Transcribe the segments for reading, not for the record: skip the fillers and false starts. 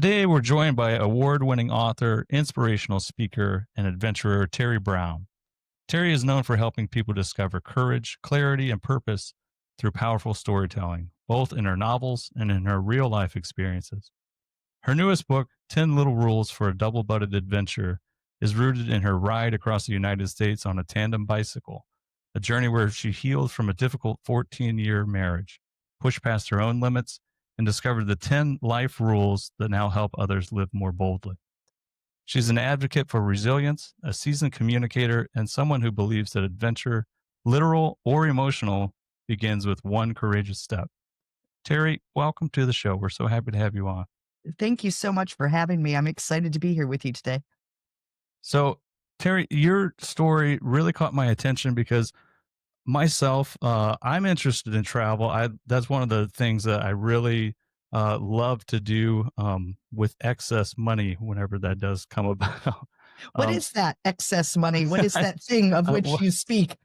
Today, we're joined by award-winning author, inspirational speaker, and adventurer Teri Brown. Teri is known for helping people discover courage, clarity, and purpose through powerful storytelling, both in her novels and in her real-life experiences. Her newest book, 10 Little Rules for a Double-Butted Adventure, is rooted in her ride across the United States on a tandem bicycle, a journey where she healed from a difficult 14-year marriage, pushed past her own limits, and discovered the 10 life rules that now help others live more boldly. She's an advocate for resilience, a seasoned communicator, and someone who believes that adventure, literal or emotional, begins with one courageous step. Teri, welcome to the show. We're so happy to have you on. Thank you so much for having me. I'm excited to be here with you today. So, Teri, your story really caught my attention because myself, I'm interested in travel. That's one of the things that I really love to do with excess money whenever that does come about. What um, is that excess money? What is that thing of which well, you speak?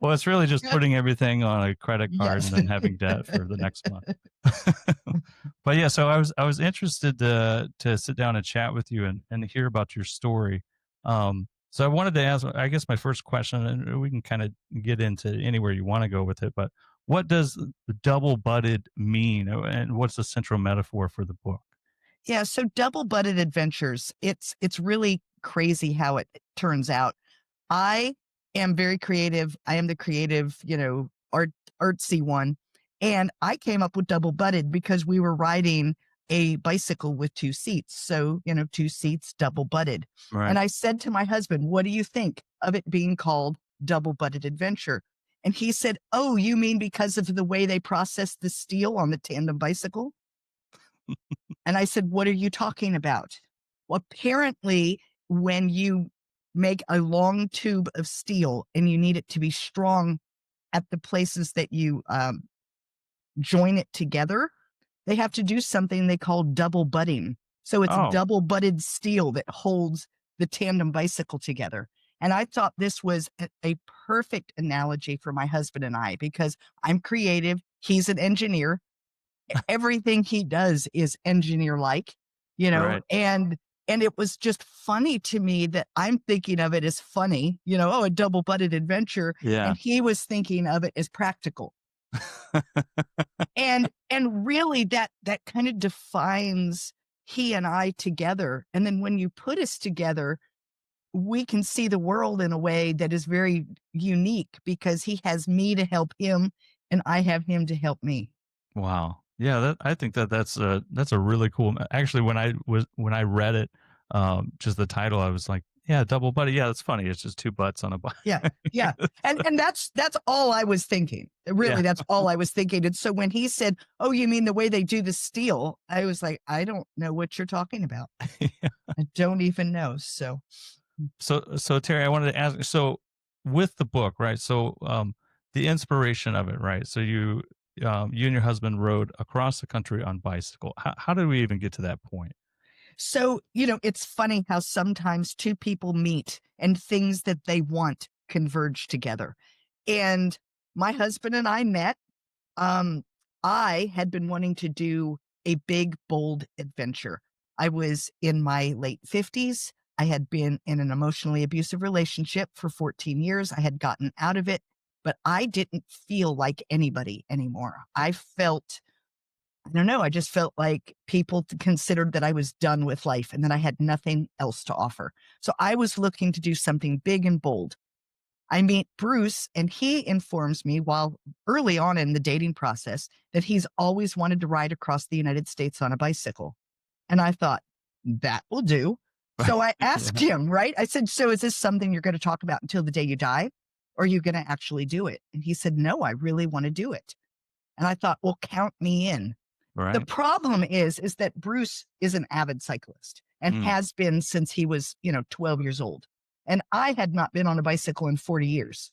well, it's really just putting everything on a credit card and Yes. then having debt for the next month. But yeah, so I was interested to sit down and chat with you and hear about your story. So I wanted to ask, I guess my first question, and we can kind of get into anywhere you want to go with it, but what does the double butted mean, and what's the central metaphor for the book? Yeah, so double-butted adventures. It's really crazy how it turns out. I am very creative. I am the creative, artsy one. And I came up with double-butted because we were riding a bicycle with two seats. So, two seats, double-butted. Right. And I said to my husband, "What do you think of it being called double-butted adventure?" And he said, "Oh, you mean because of the way they process the steel on the tandem bicycle?" And I said, "What are you talking about?" Well, apparently, when you make a long tube of steel and you need it to be strong at the places that you join it together, they have to do something they call double butting. So it's Oh, double butted steel that holds the tandem bicycle together. And I thought this was a perfect analogy for my husband and I because I'm creative. He's an engineer. Everything he does is engineer like, right. and it was just funny to me that I'm thinking of it as funny, oh, a double butted adventure. Yeah. And he was thinking of it as practical. And really that kind of defines he and I together. And then when you put us together, we can see the world in a way that is very unique because he has me to help him and I have him to help me. Wow. Yeah, I think that's a really cool. Actually, when I read it, just the title, I was like, yeah, double buddy. Yeah, that's funny. It's just two butts on a bike. Yeah, yeah. And that's all I was thinking. Yeah. Really, that's all I was thinking. And so when he said, "Oh, you mean the way they do the steel?" I was like, "I don't know what you're talking about. I don't even know." So, So Terry, I wanted to ask. So with the book, right? So the inspiration of it, right? So you and your husband rode across the country on bicycle. How did we even get to that point? it's funny how sometimes two people meet and things that they want converge together. And my husband and I met. Um, I had been wanting to do a big, bold adventure. I was in my late 50s. I had been in an emotionally abusive relationship for 14 years. I had gotten out of it, but I didn't feel like anybody anymore. I don't know, I just felt like people considered that I was done with life and that I had nothing else to offer. So I was looking to do something big and bold. I meet Bruce, and he informs me while early on in the dating process that he's always wanted to ride across the United States on a bicycle. And I thought, that will do. So I asked Yeah. him, right? I said, "So is this something you're going to talk about until the day you die? Or are you going to actually do it?" And he said, "No, I really want to do it." And I thought, well, count me in. The Right. problem is that Bruce is an avid cyclist and Mm. has been since he was, 12 years old. And I had not been on a bicycle in 40 years.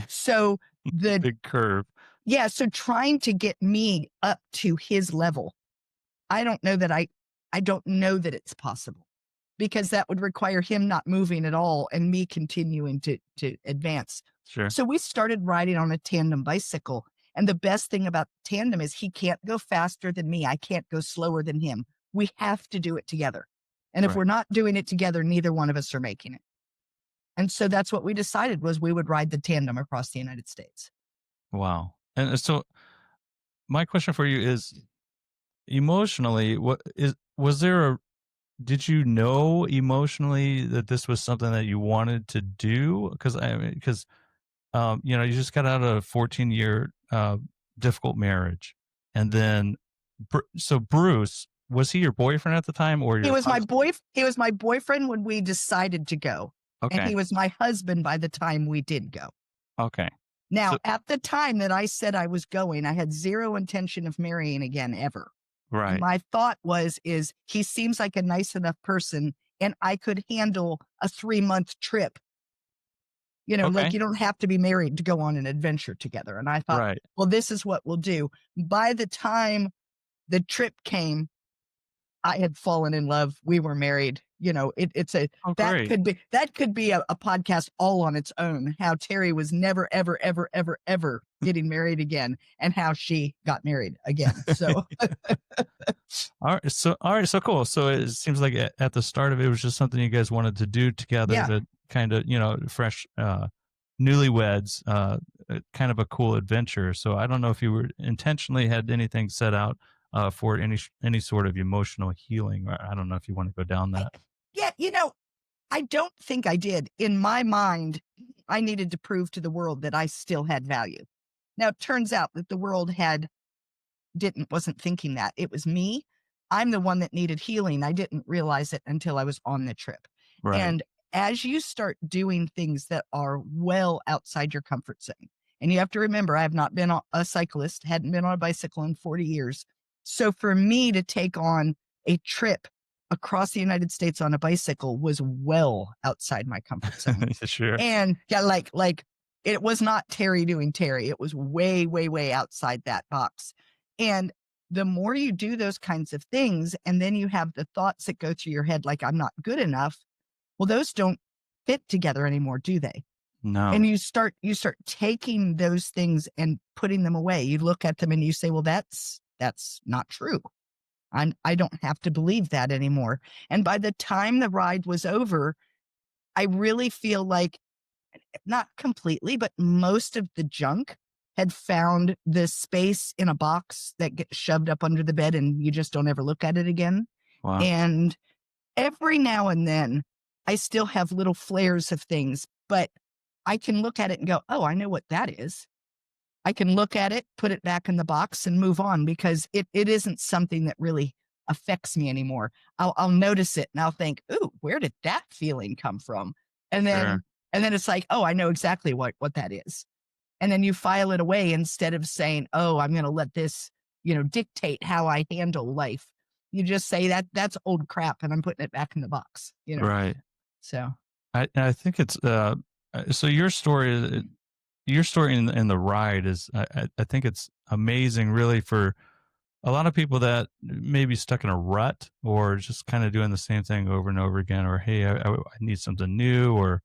So the Big curve. yeah, so trying to get me up to his level, I don't know that I don't know that it's possible because that would require him not moving at all and me continuing to advance. Sure. So we started riding on a tandem bicycle. And the best thing about tandem is he can't go faster than me. I can't go slower than him. we have to do it together. And if Right. we're not doing it together, neither one of us are making it. And so that's what we decided was we would ride the tandem across the United States. Wow. And so my question for you is emotionally, was there a did you know emotionally that this was something that you wanted to do? Because you know, you just got out of a 14-year difficult marriage. And then so Bruce, was he your boyfriend at the time or He your was my husband? boy he was my boyfriend when we decided to go, and he Okay. was my husband by the time we did go. Okay. Now, So at the time that I said I was going, I had zero intention of marrying again ever. And right. my thought is he seems like a nice enough person and I could handle a 3-month trip. Like Okay. you don't have to be married to go on an adventure together. And I thought, Right. well, this is what we'll do. By the time the trip came, I had fallen in love. We were married. It's a Oh, that great. could be a podcast all on its own. How Teri was never, ever, ever, ever, ever getting married again, and how she got married again. So All right, so cool. So it seems like at the start of it, it was just something you guys wanted to do together yeah, to kind of, fresh newlyweds, kind of a cool adventure. So I don't know if you were intentionally had anything set out for any sort of emotional healing. Or I don't know if you want to go down I, that. yeah, I don't think I did. In my mind, I needed to prove to the world that I still had value. Now it turns out that the world wasn't thinking that. It was me. I'm the one that needed healing. I didn't realize it until I was on the trip. Right. And as you start doing things that are well outside your comfort zone, and you have to remember, I have not been a cyclist, hadn't been on a bicycle in 40 years. So for me to take on a trip across the United States on a bicycle was well outside my comfort zone. Sure. And yeah, like it was not Teri doing Teri. It was way, way, way outside that box. And the more you do those kinds of things, and then you have the thoughts that go through your head, like, I'm not good enough. Well, those don't fit together anymore, do they? And No. you start taking those things and putting them away. You look at them and you say, well, that's not true. I don't have to believe that anymore. And by the time the ride was over, I really feel like not completely, but most of the junk had found this space in a box that gets shoved up under the bed and you just don't ever look at it again. Wow. And every now and then, I still have little flares of things, but I can look at it and go, oh, I know what that is. I can look at it, put it back in the box and move on because it isn't something that really affects me anymore. I'll notice it and I'll think, ooh, where did that feeling come from? And Sure. then and then it's like, oh, I know exactly what that is. And then you file it away instead of saying, oh, I'm gonna let this, dictate how I handle life. You just say that's old crap and I'm putting it back in the box. Right. So I think it's so your story in the ride is I think it's amazing really for a lot of people that may be stuck in a rut or just kind of doing the same thing over and over again, or hey, I need something new, or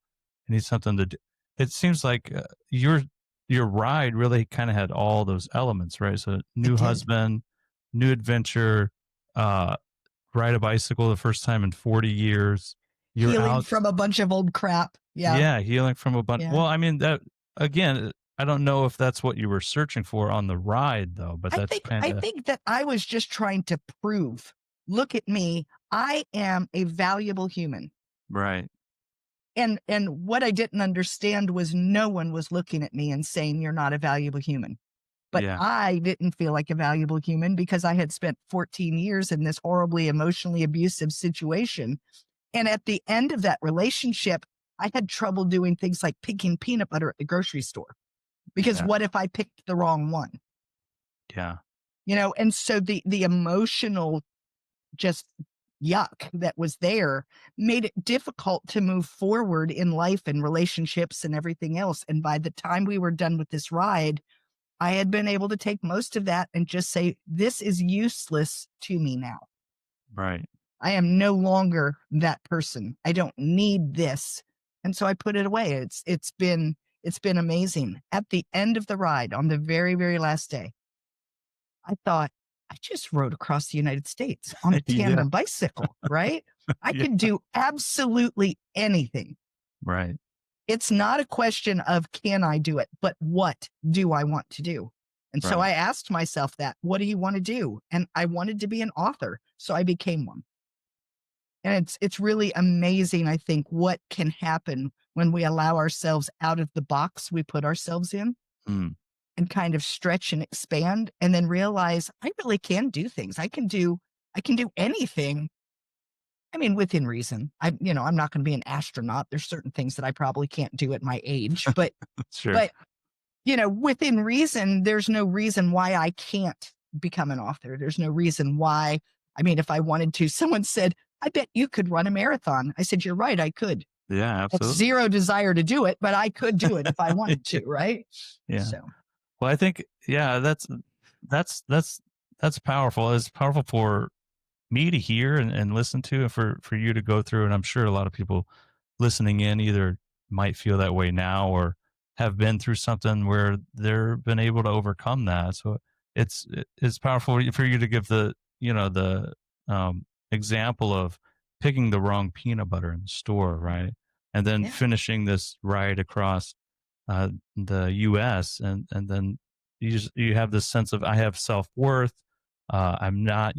I need something to do. It seems like your ride really kind of had all those elements, right? So it new did. husband, new adventure, uh, ride a bicycle the first time in 40 years. You're Healing out, from a bunch of old crap. Yeah. yeah, healing from a bunch. Yeah. Well, I mean that again. I don't know if that's what you were searching for on the ride, though. But I that's think kind I of think that I was just trying to prove, look at me, I am a valuable human. right. And what I didn't understand was no one was looking at me and saying you're not a valuable human. But Yeah. I didn't feel like a valuable human because I had spent 14 years in this horribly emotionally abusive situation. And at the end of that relationship, I had trouble doing things like picking peanut butter at the grocery store. Because Yeah. what if I picked the wrong one? Yeah. And so the emotional just yuck that was there made it difficult to move forward in life and relationships and everything else. And by the time we were done with this ride, I had been able to take most of that and just say, this is useless to me now. Right. I am no longer that person. I don't need this. And so I put it away. It's been amazing. At the end of the ride, on the very, very last day, I thought, I just rode across the United States on a Yeah. tandem bicycle, right? I Yeah. could do absolutely anything. Right. It's not a question of can I do it, but what do I want to do? And so Right. I asked myself that, what do you want to do? And I wanted to be an author, so I became one. And it's really amazing, I think, what can happen when we allow ourselves out of the box we put ourselves in Mm. and kind of stretch and expand and then realize I really can do things. I can do anything. I mean, within reason. I'm not going to be an astronaut. There's certain things that I probably can't do at my age, but Sure. but within reason, there's no reason why I can't become an author. There's no reason why. I mean, if I wanted to, someone said, I bet you could run a marathon. I said, you're right, I could. Yeah, Have absolutely. zero desire to do it, but I could do it if I wanted Yeah. to, right? Yeah. So, Well, I think, yeah, that's that's that's powerful. It's powerful for me to hear and listen to, and for you to go through. And I'm sure a lot of people listening in either might feel that way now or have been through something where they've been able to overcome that. So it's powerful for you to give the example of picking the wrong peanut butter in the store, right? And then yeah, finishing this ride across the US, and then you have this sense of I have self-worth. I'm not,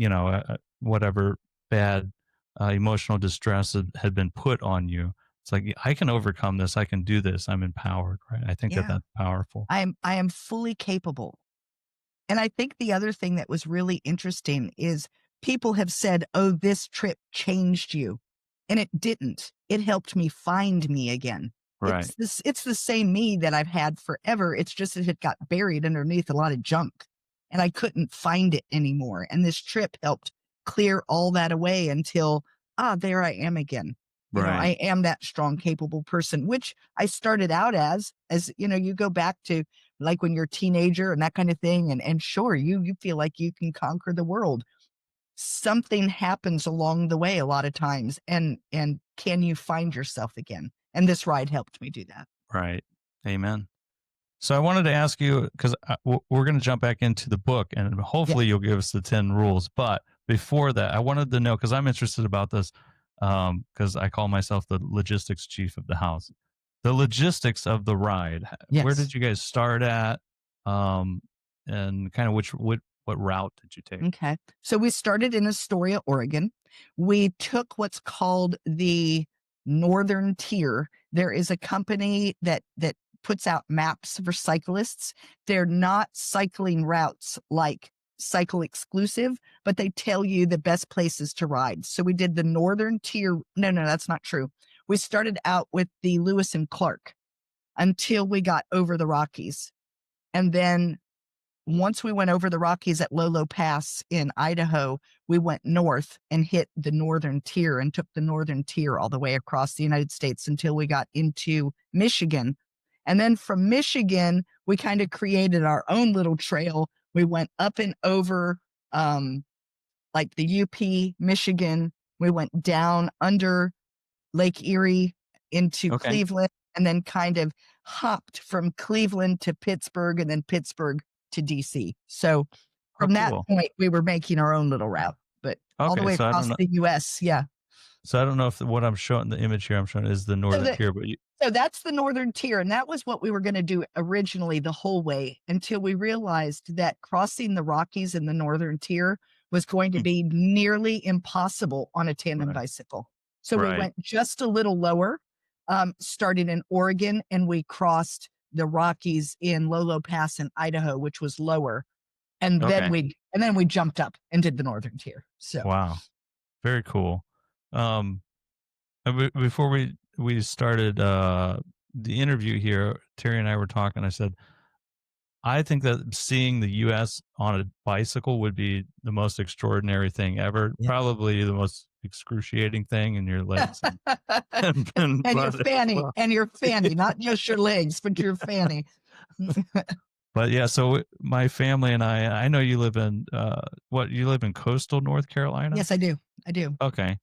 whatever bad emotional distress had been put on you. It's like I can overcome this. I can do this. I'm empowered, right? I think that yeah. that's powerful. I am fully capable. And I think the other thing that was really interesting is people have said, "Oh, this trip changed you." And it didn't. It helped me find me again. Right. It's the same me that I've had forever. It's just that it got buried underneath a lot of junk and I couldn't find it anymore. And this trip helped clear all that away until there I am again. I Right. am that strong, capable person, which I started out as you go back to like when you're a teenager and that kind of thing. And sure, you feel like you can conquer the world. Something happens along the way a lot of times. And can you find yourself again? And this ride helped me do that. Right. Amen. So I wanted to ask you because we're going to jump back into the book, and Yeah. hopefully you'll give us the 10 rules. But before that, I wanted to know because I'm interested about this because I call myself the logistics chief of the house. The logistics of the ride. Where Yes. did you guys start at? Um, and kind of what route did you take? Okay. So we started in Astoria, Oregon. We took what's called the Northern Tier. There is a company that puts out maps for cyclists. They're not cycling routes like Cycle Exclusive, but they tell you the best places to ride. So we did the Northern Tier. No, no, that's not true. We started out with the Lewis and Clark until we got over the Rockies. And then once we went over the Rockies at Lolo Pass in Idaho, we went north and hit the Northern Tier and took the Northern Tier all the way across the United States until we got into Michigan. And then from Michigan, we kind of created our own little trail. We went up and over like the UP, Michigan. We went down under Lake Erie into Okay. Cleveland and then kind of hopped from Cleveland to Pittsburgh and then Pittsburgh to DC. So Oh, from that cool. point, we were making our own little route, but all the Okay. way So I don't across know. the US. Yeah. So I don't know if what I'm showing, the image here I'm showing, is the So northern that tier, but you, so that's the Northern Tier. And that was what we were going to do originally the whole way until we realized that crossing the Rockies in the Northern Tier was going to hmm, be nearly impossible on a tandem right, bicycle. So we right. went just a little lower, started in Oregon, and we crossed the Rockies in Lolo Pass in Idaho, which was lower. And then Okay. we jumped up and did the Northern Tier. So Wow. Very cool. Um, before we started the interview here, Terry and I were talking. I said I think that seeing the U.S. on a bicycle would be the most extraordinary thing ever. yeah. Probably the most excruciating thing in your legs and and And your butt as fanny, well. and your fanny, not just your legs, but your fanny. But yeah, so my family and I know you live in what you live in coastal North Carolina. Yes, I do. I do. Okay.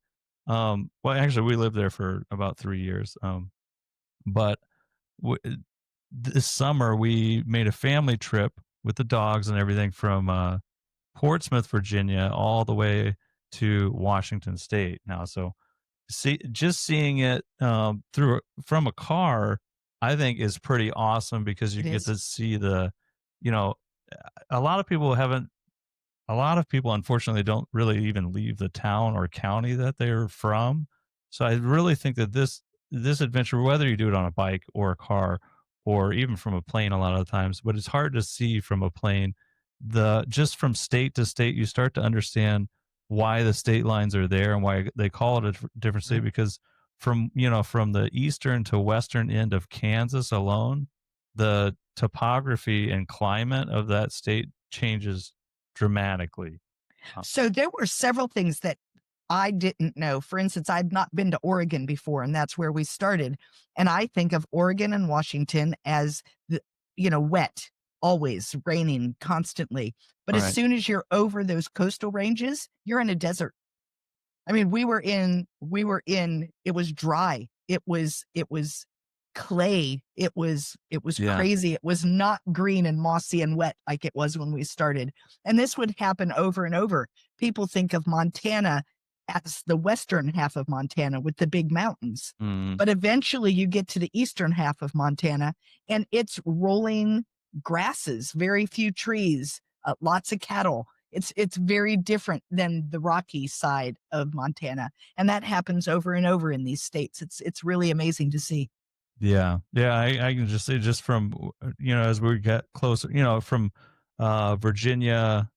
Well, actually, we lived there for about 3 years. But w- this summer we made a family trip with the dogs and everything from Portsmouth, Virginia, all the way to Washington State now. So just seeing it through from a car, I think is pretty awesome because you It get is. to see the, you know, a lot of people haven't a lot of people unfortunately don't really even leave the town or county that they're from. So I really think that this adventure, whether you do it on a bike or a car or even from a plane a lot of the times, but it's hard to see from a plane, the just from state to state, you start to understand why the state lines are there and why they call it a different state, Right. because from, from the eastern to western end of Kansas alone, the topography and climate of that state changes dramatically. Uh, So there were several things that I didn't know. For instance, I'd not been to Oregon before, and that's where we started. And I think of Oregon and Washington as wet, always raining constantly. But as right. soon as you're over those coastal ranges, you're in a desert. I mean, we were in it was dry. It was clay. It was Yeah. crazy. It was not green and mossy and wet like it was when we started. And this would happen over and over. People think of Montana as the western half of Montana with the big mountains. Mhm. But eventually you get to the eastern half of Montana and it's rolling grasses, very few trees, lots of cattle. It's very different than the rocky side of Montana, and that happens over and over in these states. It's really amazing to see. Yeah. Yeah, I can just say just from, as we get closer, from, Virginia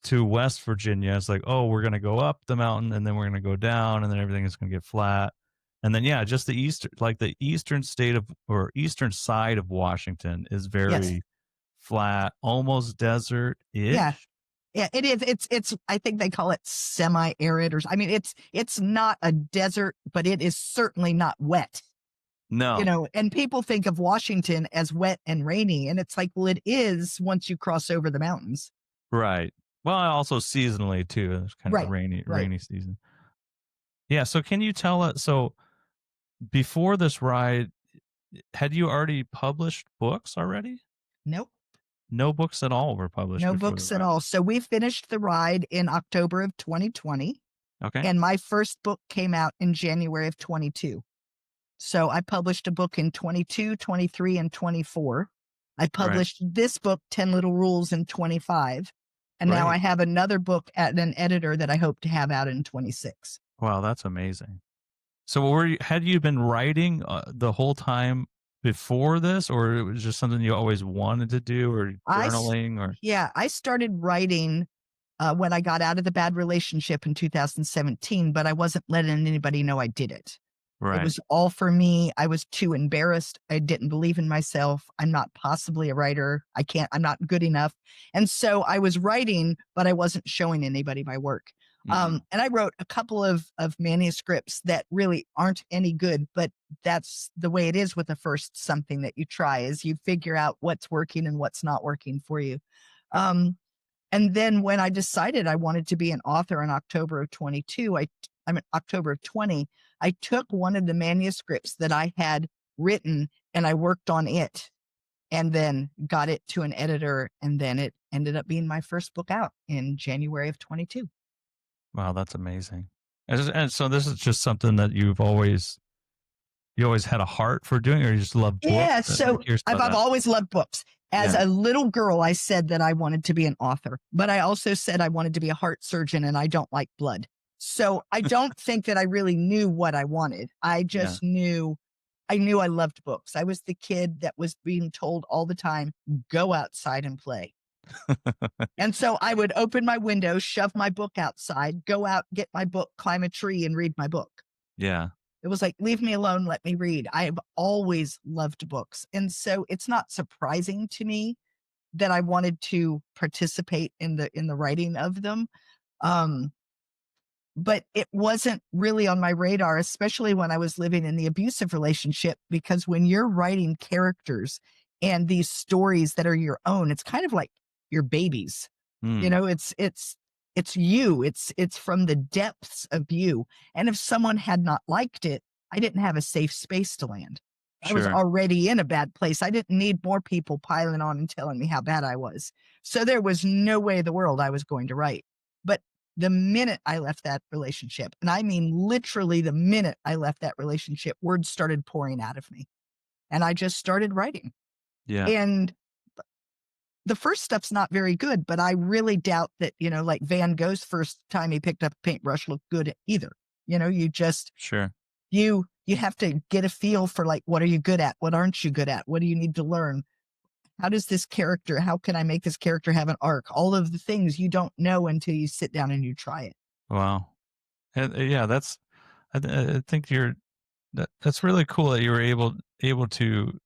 to West Virginia, it's like, "Oh, we're gonna go up the mountain, and then we're gonna go down, and then everything is gonna get flat." And then, yeah, just the eastern state of or eastern side of Washington is Yes. very flat, almost Yeah. desert-ish? Yeah, it is. It's I think they call it semi-arid or I mean, it's not a desert, but it is certainly not wet. No. And people think of Washington as wet and rainy, and it's like, well, it is once you cross over the mountains. Right. Well, also seasonally too, it's kind of a Right. rainy Right. rainy season. Yeah, so can you tell us, so before this ride, had you already published books already? Nope. No books at all were published No before the books at ride. all. So we finished the ride in October of 2020. Okay. And my first book came out in January of 22. So I published a book in 22, 23, and 24. I Right. published this book, 10 Little Rules, in 25. And now I Great. have another book at an editor that I hope to have out in 26. Wow, that's amazing. So had you been writing the whole time before this, or it was just something you always wanted to do, or I, s- journaling, or yeah, I started writing when I got out of the bad relationship in 2017, but I wasn't letting anybody know I did it. It right. was all for me. I was too embarrassed. I didn't believe in myself. I'm not possibly a writer. I'm not good enough. And so I was writing, but I wasn't showing anybody my work. Mhm. And I wrote a couple of manuscripts that really aren't any good, but that's the way it is with the first something that you try is you figure out what's working and what's not working for you. Um, and then when I decided I wanted to be an author in October of 22, I mean October of 20, I took one of the manuscripts that I had written and I worked on it and then got it to an editor and then it ended up being my first book out in January of 22. Wow, that's amazing. And so this is just something that you always had a heart for doing, or you just love books? Yeah, I'm so curious I've about I've that. always loved books. As Yeah. a little girl, I said that I wanted to be an author, but I also said I wanted to be a heart surgeon and I don't like blood. So I don't think that I really knew what I wanted. I Yeah. just knew I loved books. I was the kid that was being told all the time, go outside and play. And so I would open my window, shove my book outside, go out, get my book, climb a tree and read my book. Yeah. It was like, leave me alone, let me read. I have always loved books. And so it's not surprising to me that I wanted to participate in the writing of them. Um, but it wasn't really on my radar, especially when I was living in the abusive relationship, because when you're writing characters and these stories that are your own, it's kind of like your babies. You Mm. know, it's you. It's from the depths of you. And if someone had not liked it, I didn't have a safe space to land. I was Sure. already in a bad place. I didn't need more people piling on and telling me how bad I was. So there was no way in the world I was going to write. But the minute I left that relationship, and I mean literally the minute I left that relationship, words started pouring out of me. And I just started writing. Yeah. And the first stuff's not very good, but I really doubt that, like Van Gogh's first time he picked up a paintbrush looked good either. You just Sure. you have to get a feel for like, what are you good at? What aren't you good at? What do you need to learn? How can I make this character have an arc? All of the things you don't know until you sit down and you try it. Wow. And yeah, I think that's really cool that you were able to,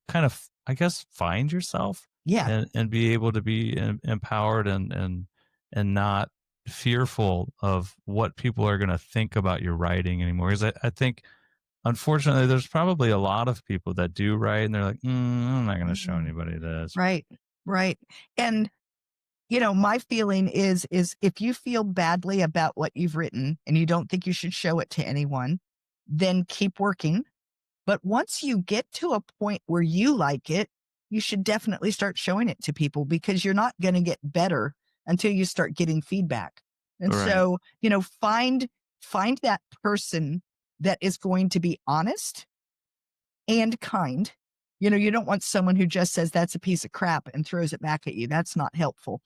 kind of, I guess, find yourself Yeah. and be able to be empowered and not fearful of what people are going to think about your writing anymore. Because I think, unfortunately, there's probably a lot of people that do write and they're like, I'm not going to show Mm, anybody this. right. Right. And my feeling is if you feel badly about what you've written and you don't think you should show it to anyone, then keep working. But once you get to a point where you like it, you should definitely start showing it to people because you're not going to get better until you start getting feedback. And Right. so, find that person that is going to be honest and kind. You don't want someone who just says that's a piece of crap and throws it back at you. That's not helpful.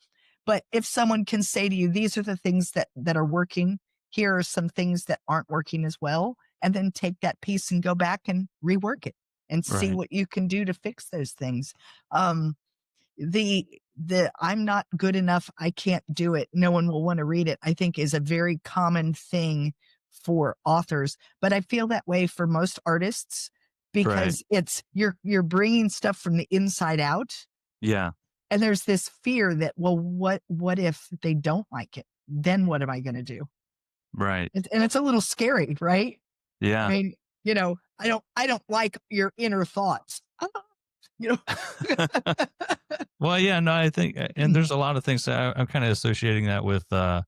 But if someone can say to you, these are the things that are working, here are some things that aren't working as well, and then take that piece and go back and rework it and see Right. what you can do to fix those things. Um, the I'm not good enough, I can't do it, no one will want to read it, I think is a very common thing for authors, but I feel that way for most artists Right. because it's you're bringing stuff from the inside out, Yeah. and there's this fear that, well, what if they don't like it? Then what am I going to do? Right. And it's a little scary, right? I Yeah. mean, I don't like your inner thoughts. You know. Well, yeah, no, I think, and there's a lot of things that I'm kind of associating that with, I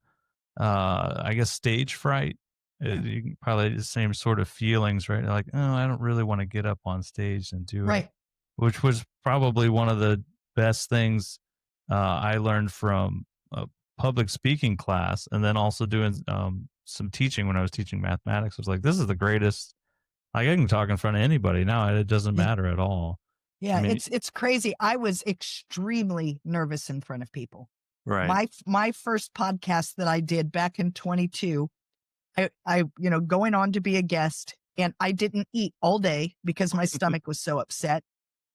guess, stage fright. Yeah. Probably the same sort of feelings, right? Like, oh, I don't really want to get up on stage and do it, Right. which was probably one of the best things I learned from a public speaking class, and then also doing some teaching when I was teaching mathematics. I was like, this is the greatest. Like, I can talk in front of anybody now; it doesn't Yeah. matter at all. I Yeah, mean, it's crazy. I was extremely nervous in front of people. right. My first podcast that I did back in 22, I going on to be a guest, and I didn't eat all day because my stomach was so upset.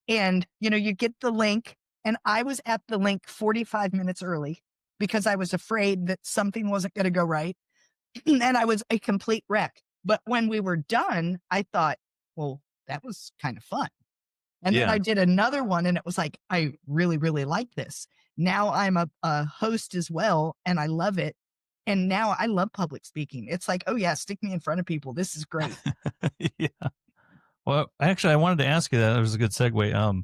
And, you get the link, and I was at the link 45 minutes early because I was afraid that something wasn't going to go right. And I was a complete wreck. But when we were done, I thought, well, that was kind of fun. And then Yeah. I did another one and it was like, I really, really like this. Now I'm a host as well and I love it. And now I love public speaking. It's like, oh yeah, stick me in front of people. This is great. Yeah. Well, actually, I wanted to ask you that. That was a good segue.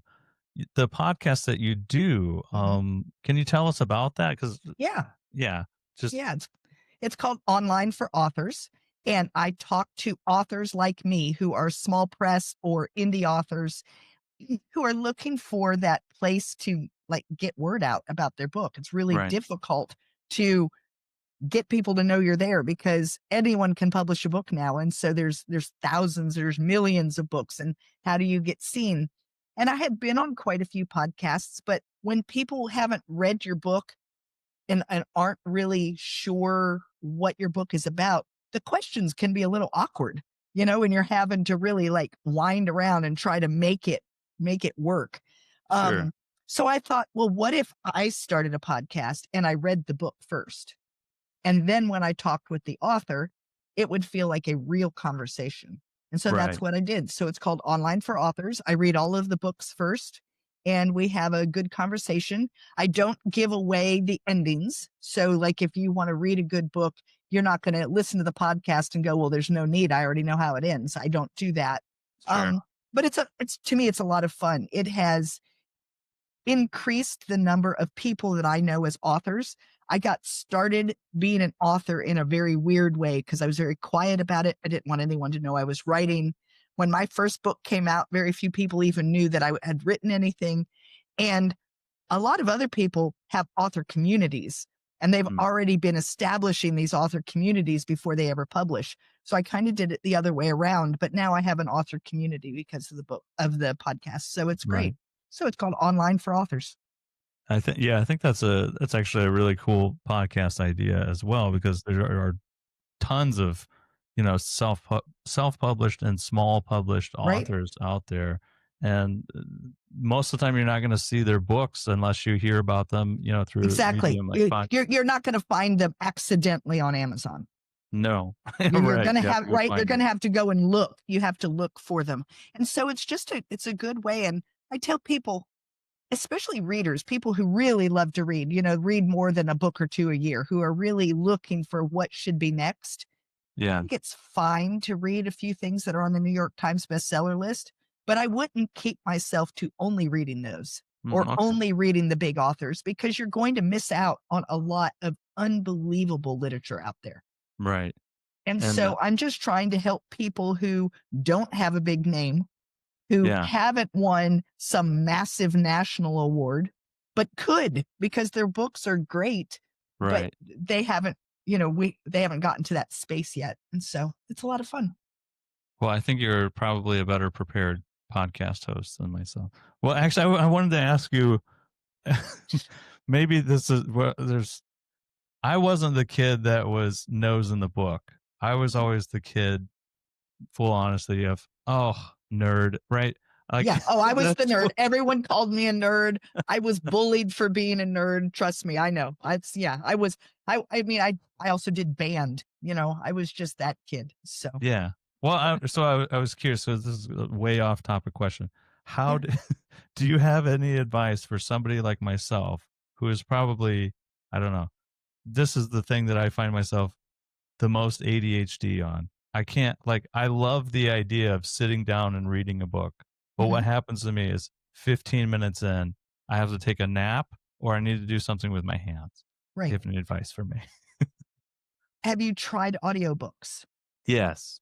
The podcast that you do, Mhm. can you tell us about that? Because Yeah. yeah, just Yeah. It's called Online for Authors. And I talk to authors like me who are small press or indie authors who are looking for that place to like get word out about their book. It's really right, difficult to get people to know you're there because anyone can publish a book now, and so there's thousands, there's millions of books, and how do you get seen? And I had been on quite a few podcasts, but when people haven't read your book and aren't really sure what your book is about, the questions can be a little awkward, and you're having to really like wind around and try to make it work. sure, Um, so I thought, well, what if I started a podcast and I read the book first? And then when I talked with the author, it would feel like a real conversation. And so that's right, what I did. So it's called Online for Authors. I read all of the books first and we have a good conversation. I don't give away the endings. So, like, if you want to read a good book, you're not going to listen to the podcast and go, well, there's no need. I already know how it ends. I don't do that. sure, But it's to me, it's a lot of fun. It has increased the number of people that I know as authors. I got started being an author in a very weird way because I was very quiet about it. I didn't want anyone to know I was writing. When my first book came out, very few people even knew that I had written anything. And a lot of other people have author communities, and they've Mm, already been establishing these author communities before they ever publish. So I kind of did it the other way around, but now I have an author community because of the book of the podcast. So it's right. great. So it's called Online for Authors. I think that's actually a really cool podcast idea as well, because there are tons of, self-published and small published Right? authors out there, and most of the time you're not going to see their books unless you hear about them, through Exactly. medium like You, podcast. you're not going to find them accidentally on Amazon. No. You're Right, gonna you have have to go right, you're find them. gonna have to go and look. You have to look for them. And so it's a good way, and I tell people, especially readers, people who really love to read, read more than a book or 2 a year, who are really looking for what should be next. I Yeah. think it's fine to read a few things that are on the New York Times bestseller list, but I wouldn't keep myself to only reading those or Okay. only reading the big authors, because you're going to miss out on a lot of unbelievable literature out there. Right. And And so I'm just trying to help people who don't have a big name, who yeah, haven't won some massive national award, but could, because their books are great, but right. they haven't, they haven't gotten to that space yet. And so it's a lot of fun. Well, I think you're probably a better prepared podcast host than myself. Well, actually, I wanted to ask you, maybe this is what there's I wasn't the kid that was nose in the book. I was always the kid, full honesty, of, oh, nerd, right? Like Yeah. Oh, I was the that's nerd. what, Everyone called me a nerd. I was bullied for being a nerd. Trust me, I know. Yeah, I was. I mean, I also did band. I was just that kid. So yeah. Well, I was curious. So this is a way off topic question. How yeah. do, do you have any advice for somebody like myself who is probably, I don't know, this is the thing that I find myself the most ADHD on. I can't, like, I love the idea of sitting down and reading a book, but Mhm. what happens to me is 15 minutes in, I have to take a nap or I need to do something with my hands. Do you Right. have any advice for me? Have you tried audiobooks? Yes.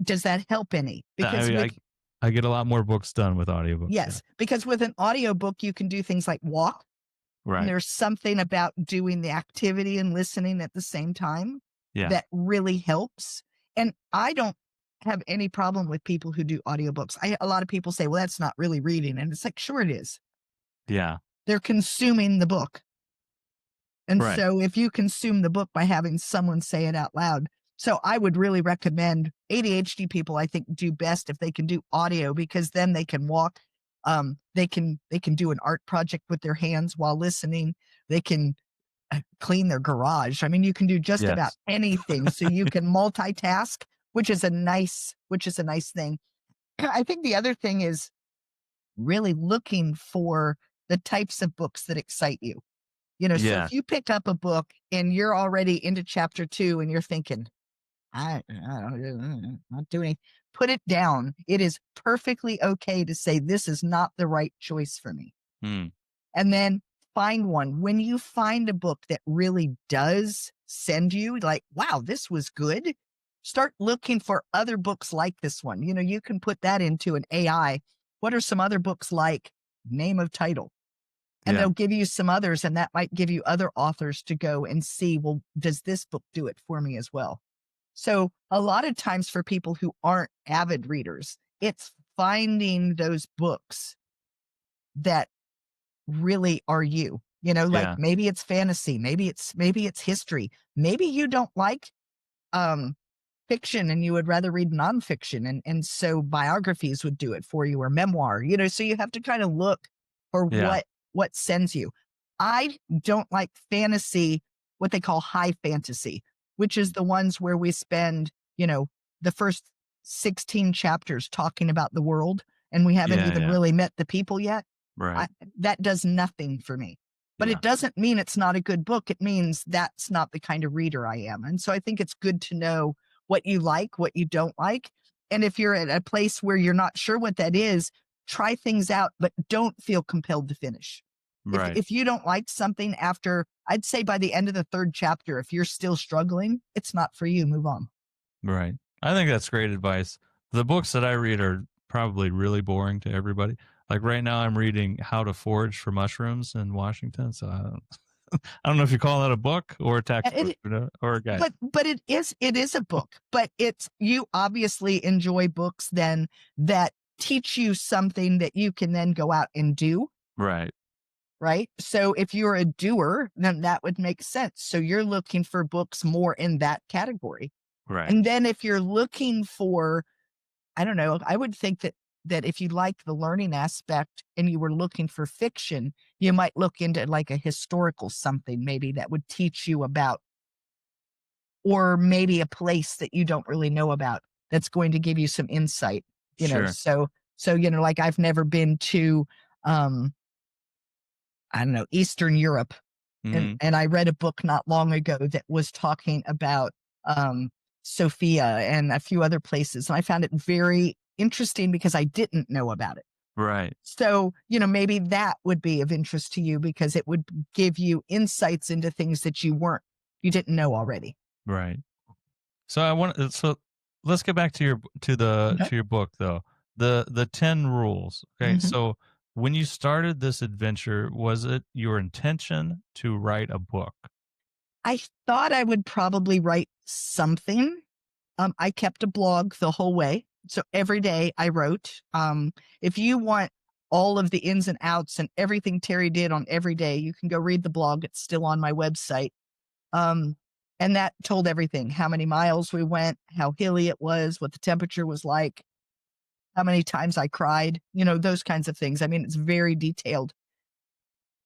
Does that help any? I Because mean, with I get a lot more books done with audiobooks. Yeah. Yes, because with an audiobook, you can do things like walk, and Right. there's something about doing the activity and listening at the same time Yeah. that really helps. And I don't have any problem with people who do audiobooks. A lot of people say, "Well, that's not really reading." And it's like, "Sure it is. Yeah. They're consuming the book." And Right. so if you consume the book by having someone say it out loud, so I would really recommend ADHD people, I think, do best if they can do audio, because then they can walk. They can do an art project with their hands while listening. They can clean their garage. I mean, you can do just about Yes. anything. So you can multitask, which is a nice thing. I think the other thing is really looking for the types of books that excite you. So Yeah. if you pick up a book and you're already into chapter 2 and you're thinking, I don't not doing, put it down. It is perfectly okay to say, this is not the right choice for me. Hmm. And then find one. When you find a book that really does send you like, wow, this was good, start looking for other books like this one. You can put that into an AI. What are some other books like? Name of title, and Yeah. they'll give you some others, and that might give you other authors to go and see, well, does this book do it for me as well? So a lot of times for people who aren't avid readers, it's finding those books that really are you. Like Yeah. maybe it's fantasy, maybe it's history. Maybe you don't like um fiction and you would rather read nonfiction, and so biographies would do it for you, or memoir, so you have to kind of look for Yeah. what sends you. I don't like fantasy, what they call high fantasy, which is the ones where we spend, the first 16 chapters talking about the world, and we haven't Yeah. even Yeah. really met the people yet. Right. I, that does nothing for me. But Yeah. it doesn't mean it's not a good book. It means that's not the kind of reader I am. And so I think it's good to know what you like, what you don't like. And if you're at a place where you're not sure what that is, try things out, but don't feel compelled to finish. If Right. if you don't like something after, I'd say by the end of the third chapter, if you're still struggling, it's not for you. Move on. Right. I think that's great advice. The books that I read are probably really boring to everybody. Like right now, I'm reading How to Forage for Mushrooms in Washington. So I don't know if you call that a book or a textbook, It, or a guide. but it is a book, but it's you obviously enjoy books then that teach you something that you can then go out and do, Right, right? So if you're a doer, then that would make sense. So you're looking for books more in that category. right, And then if you're looking for, I don't know, I would think that if you like the learning aspect and you were looking for fiction, you might look into like a historical something maybe that would teach you about, or maybe a place that you don't really know about that's going to give you some insight, sure. so like I've never been to um I don't know, Eastern Europe, and Hmm. I read a book not long ago that was talking about um Sofia and a few other places, and I found it very interesting because I didn't know about it. Right, So, maybe that would be of interest to you because it would give you insights into things that you didn't know already. right. So I want. So let's get back to Okay. your book though. The 10 rules. Okay. Mhm. So when you started this adventure, was it your intention to write a book? I thought I would probably write something. I kept a blog the whole way. So every day I wrote. If you want all of the ins and outs and everything Terry did on every day, you can go read the blog. It's still on my website. Um, and that told everything: how many miles we went, how hilly it was, what the temperature was like, how many times I cried, those kinds of things. I mean, it's very detailed.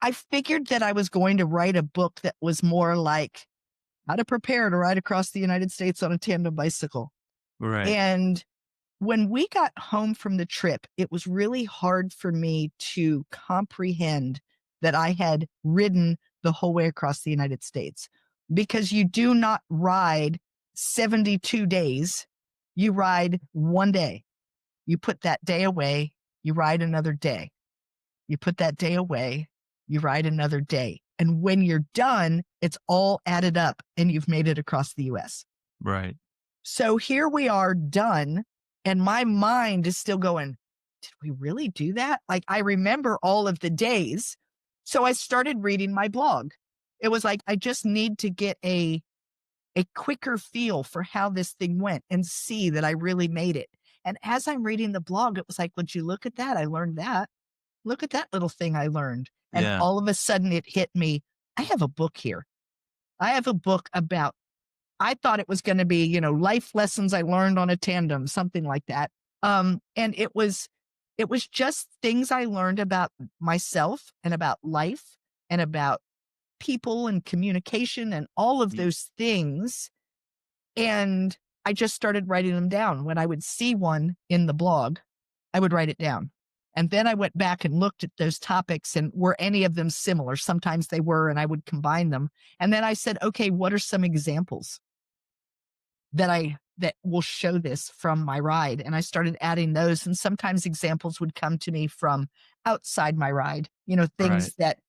I figured that I was going to write a book that was more like how to prepare to ride across the United States on a tandem bicycle. Right, And when we got home from the trip, it was really hard for me to comprehend that I had ridden the whole way across the United States because you do not ride 72 days. You ride one day. You put that day away, you ride another day. You put that day away, you ride another day. And when you're done, it's all added up and you've made it across the US. right, So here we are done, and my mind is still going, did we really do that? Like I remember all of the days. So I started reading my blog. It was like I just need to get a quicker feel for how this thing went and see that I really made it. And as I'm reading the blog, it was like, would you look at that? I learned that. Look at that little thing I learned. And yeah, all of a sudden it hit me. I have a book here. I have a book about, I thought it was going to be, life lessons I learned on a tandem, something like that. And it was just things I learned about myself and about life and about people and communication and all of y- those things. And I just started writing them down. When I would see one in the blog, I would write it down. And then I went back and looked at those topics and were any of them similar? Sometimes they were, and I would combine them. And then I said, okay, what are some examples that will show this from my ride? And I started adding those. And sometimes examples would come to me from outside my ride, right, things that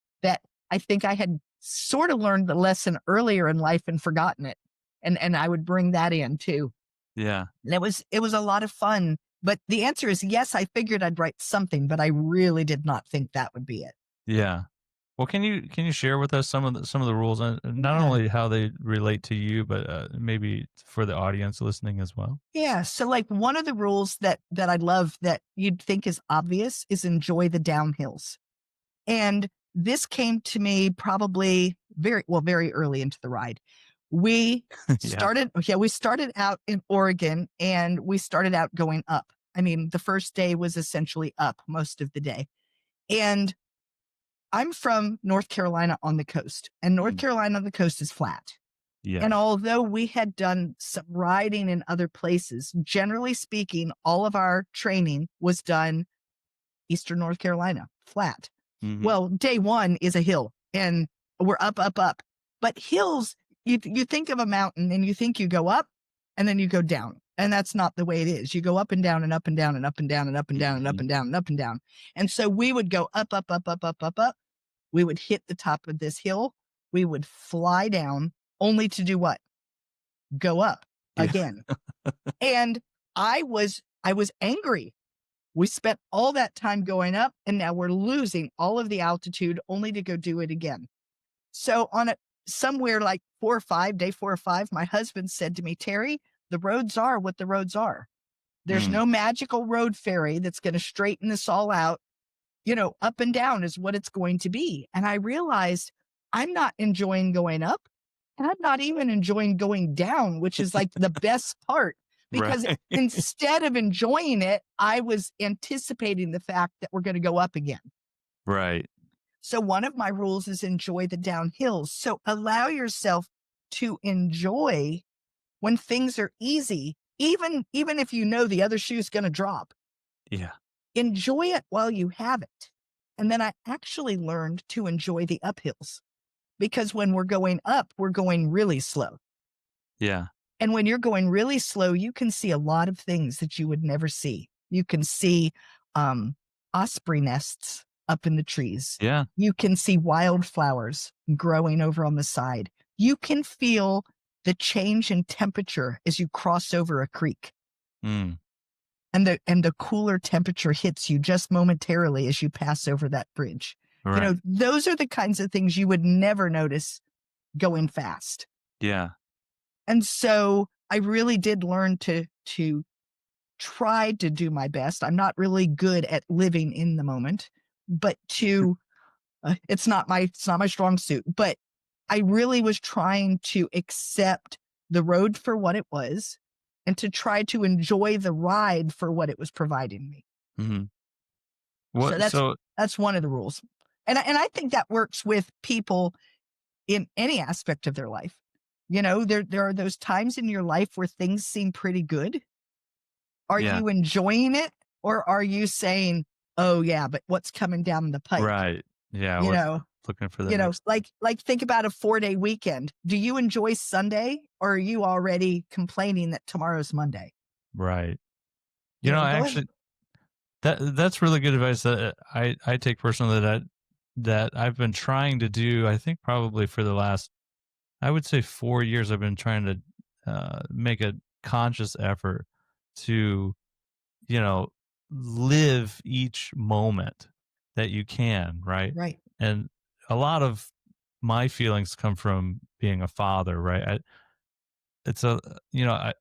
I think I had sort of learned the lesson earlier in life and forgotten it. And I would bring that in too. yeah, And it was a lot of fun. But the answer is yes, I figured I'd write something, but I really did not think that would be it. yeah. Well, can you share with us some of the rules, and not Yeah. only how they relate to you, but maybe for the audience listening as well? Yeah. So like one of the rules that I love that you'd think is obvious is enjoy the downhills. And this came to me probably very early into the ride. We Yeah, we started out in Oregon and we started out going up. I mean, the first day was essentially up most of the day. And I'm from North Carolina on the coast, and North mm, Carolina on the coast is flat. And yes, although we had done some riding in other places, generally speaking, all of our training was done Eastern North Carolina, flat. hmm, Well, day one is a hill and we're up, up, up. But hills, you think of a mountain and you think you go up and then you go down. And that's not the way it is. You go up and down and up and down and up and down and up and down and up hmm, and down and up and down. And so we would go up, up, up, up, up, up, up. We would hit the top of this hill. We would fly down only to do what? Go up yeah, again. And I was I was angry. We spent all that time going up, and now we're losing all of the altitude only to go do it again. So on a somewhere like day 4 or 5, my husband said to me, Teri, the roads are what the roads are. There's Mm, no magical road fairy that's going to straighten this all out. Up and down is what it's going to be. And I realized I'm not enjoying going up, and I'm not even enjoying going down, which is like the best part, because right. instead of enjoying it, I was anticipating the fact that we're going to go up again. Right. So one of my rules is enjoy the downhills. So allow yourself to enjoy when things are easy, even if you know the other shoe's going to drop. Yeah. Enjoy it while you have it. And then I actually learned to enjoy the uphills, because when we're going up, we're going really slow. Yeah. And when you're going really slow, you can see a lot of things that you would never see. You can see um, osprey nests up in the trees. Yeah. You can see wildflowers growing over on the side. You can feel the change in temperature as you cross over a creek. Mm, And the cooler temperature hits you just momentarily as you pass over that bridge. right. Those are the kinds of things you would never notice going fast. Yeah. And so I really did learn to try to do my best. I'm not really good at living in the moment, but it's not my strong suit, but I really was trying to accept the road for what it was and to try to enjoy the ride for what it was providing me. Mhm. So What that's so that's one of the rules. And I think that works with people in any aspect of their life. There are those times in your life where things seem pretty good. Are yeah. you enjoying it, or are you saying, "Oh yeah, but what's coming down the pike?" Right. Yeah, You what's know, looking for the next like think about a 4-day weekend. Do you enjoy Sunday, or are you already complaining that tomorrow's Monday? right. Go ahead. Actually that's really good advice that I take personally that I've been trying to do, I think probably for the last, I would say 4 years. I've been trying to make a conscious effort to, you know, live each moment that you can, right? Right, And a lot of my feelings come from being a father, right? It's a, you know, I,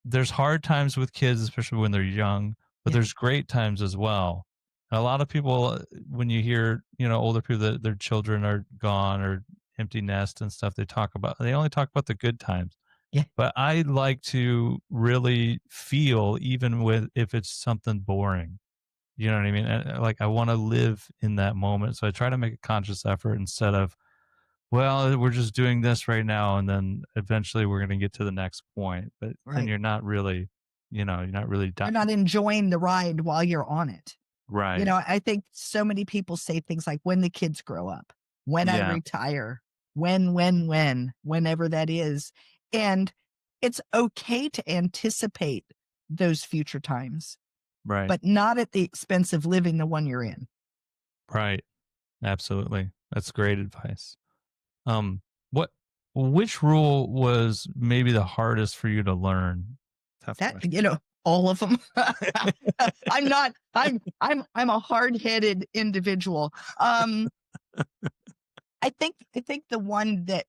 there's hard times with kids, especially when they're young, but yeah, there's great times as well. A lot of people, when you hear, older people that their children are gone or empty nest and stuff, they only talk about the good times. yeah, But I like to really feel, even with if it's something boring. You know what I mean? Like I want to live in that moment. So I try to make a conscious effort instead of, well, we're just doing this right now, and then eventually we're going to get to the next point. But then right. you're not really, you're not really You're not enjoying the ride while you're on it. right. I think so many people say things like, when the kids grow up, when I Yeah, retire, whenever that is. And it's okay to anticipate those future times, right, but not at the expense of living the one you're in. right. Absolutely. That's great advice. Um, what, which rule was maybe the hardest for you to learn? Tough That, question. all of them. I'm a hard-headed individual. I think the one that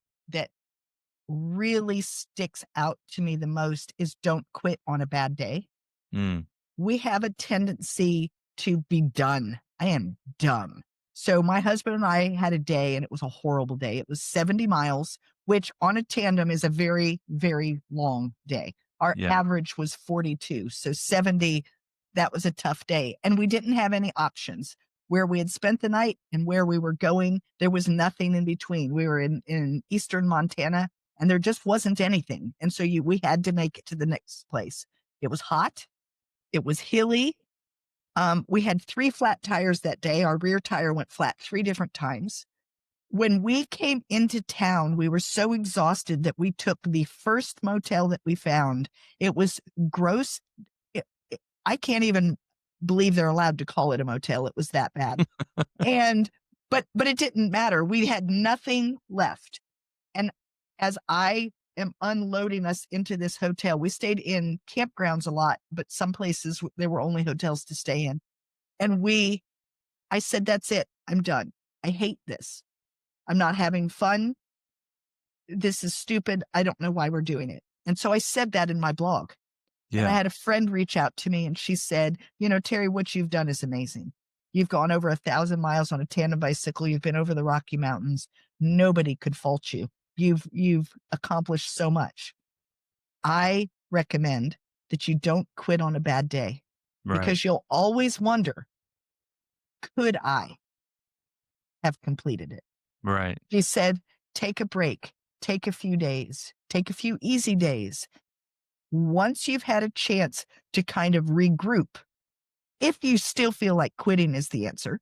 really sticks out to me the most is don't quit on a bad day. Mm, We have a tendency to be done. I am done. So my husband and I had a day, and it was a horrible day. It was 70 miles, which on a tandem is a very, very long day. Our yeah. average was 42. So 70, that was a tough day. And we didn't have any options. Where we had spent the night and where we were going, there was nothing in between. We were in eastern Montana, and there just wasn't anything. And so we had to make it to the next place. It was hot. It was hilly. We had 3 flat tires that day. Our rear tire went flat 3 different times. When we came into town, we were so exhausted that we took the first motel that we found. It was gross. I can't even believe they're allowed to call it a motel. It was that bad. And but it didn't matter. We had nothing left. And as I am unloading us into this hotel. We stayed in campgrounds a lot, but some places there were only hotels to stay in. And I said, that's it. I'm done. I hate this. I'm not having fun. This is stupid. I don't know why we're doing it. And so I said that in my blog. And I Yeah. had a friend reach out to me and she said, Teri, what you've done is amazing. You've gone over 1,000 miles on a tandem bicycle. You've been over the Rocky Mountains. Nobody could fault you. You've accomplished so much. I recommend that you don't quit on a bad day Right. because you'll always wonder, could I have completed it? Right. She said, take a break, take a few days, take a few easy days. Once you've had a chance to kind of regroup, if you still feel like quitting is the answer,